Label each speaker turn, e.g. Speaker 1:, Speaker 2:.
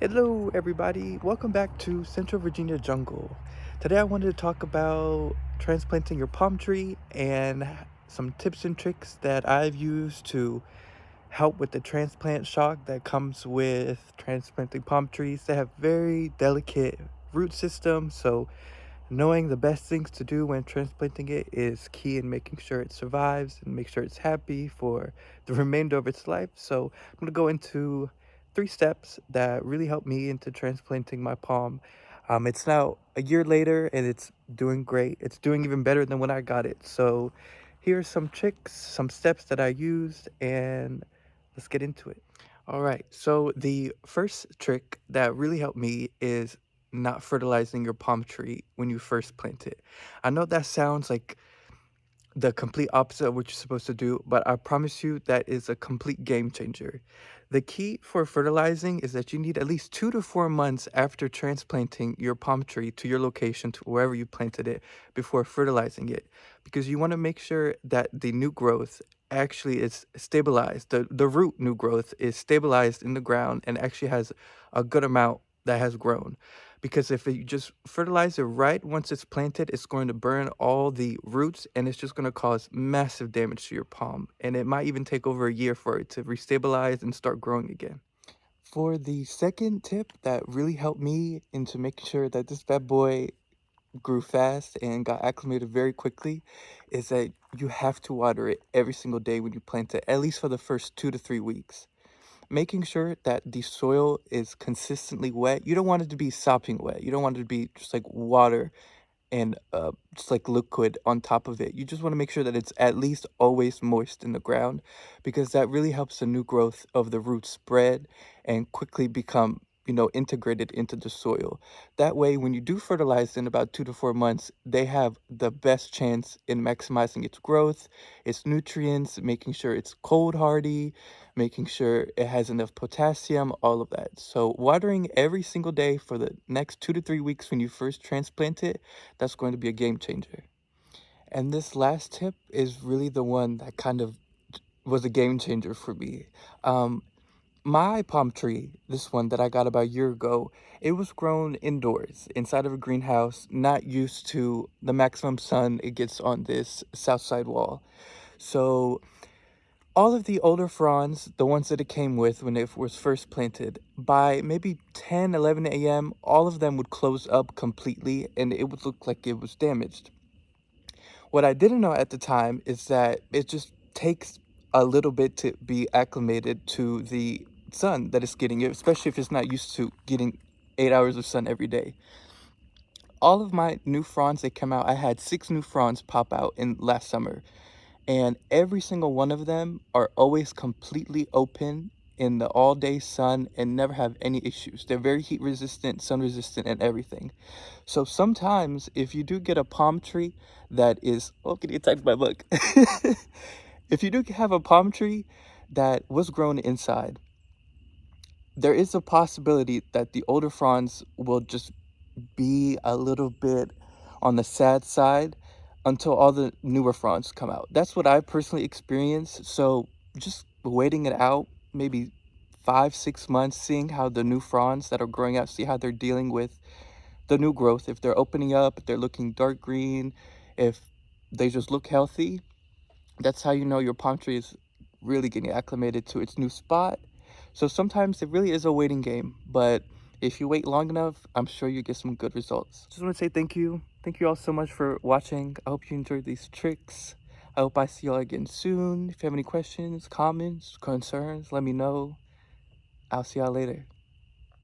Speaker 1: Hello everybody, welcome back to Central Virginia Jungle. Today I wanted to talk about transplanting your palm tree and some tips and tricks that I've used to help with the transplant shock that comes with transplanting palm trees. They have very delicate root systems, so knowing the best things to do when transplanting it is key in making sure it survives and make sure it's happy for the remainder of its life. So I'm going to go into 3 steps that really helped me into transplanting my palm. It's now a year later and it's doing great. It's doing even better than when I got it. So here's some tricks, some steps that I used, and let's get into it. All right, so the first trick that really helped me is not fertilizing your palm tree when you first plant it. I know that sounds like the complete opposite of what you're supposed to do, but I promise you that is a complete game changer. The key for fertilizing is that you need at least 2 to 4 months after transplanting your palm tree to your location, to wherever you planted it, before fertilizing it, because you want to make sure that the new growth actually is stabilized. The root new growth is stabilized in the ground and actually has a good amount that has grown, because if you just fertilize it right once it's planted, it's going to burn all the roots and it's just going to cause massive damage to your palm. And it might even take over a year for it to restabilize and start growing again. For the second tip that really helped me into making sure that this bad boy grew fast and got acclimated very quickly is that you have to water it every single day when you plant it, at least for the first 2 to 3 weeks. Making sure that the soil is consistently wet. You don't want it to be sopping wet. You don't want it to be just like water and just like liquid on top of it. You just want to make sure that it's at least always moist in the ground, because that really helps the new growth of the roots spread and quickly become, integrated into the soil. That way, when you do fertilize in about 2 to 4 months, they have the best chance in maximizing its growth, its nutrients, making sure it's cold hardy, making sure it has enough potassium, all of that. So watering every single day for the next 2 to 3 weeks when you first transplant it, that's going to be a game changer. And this last tip is really the one that kind of was a game changer for me. Um, my palm tree, this one that I got about a year ago, it was grown indoors inside of a greenhouse, not used to the maximum sun it gets on this south side wall. So all of the older fronds, the ones that it came with when it was first planted, by maybe 10, 11 a.m., all of them would close up completely and it would look like it was damaged. What I didn't know at the time is that it just takes a little bit to be acclimated to the sun that it's getting, especially if it's not used to getting 8 hours of sun every day. All of my new fronds that come out, I had 6 new fronds pop out in last summer, and every single one of them are always completely open in the all day sun and never have any issues. They're very heat resistant, sun resistant, and everything. So sometimes if you do get a palm tree that is, oh, can you attack my book? If you do have a palm tree that was grown inside, there is a possibility that the older fronds will just be a little bit on the sad side until all the newer fronds come out. That's what I personally experienced. So just waiting it out, maybe 5, 6 months, seeing how the new fronds that are growing out, see how they're dealing with the new growth, if they're opening up, if they're looking dark green, if they just look healthy. That's how you know your palm tree is really getting acclimated to its new spot. So sometimes it really is a waiting game, but if you wait long enough, I'm sure you get some good results. Just want to say thank you. Thank you all so much for watching. I hope you enjoyed these tricks. I hope I see y'all again soon. If you have any questions, comments, concerns, let me know. I'll see y'all later.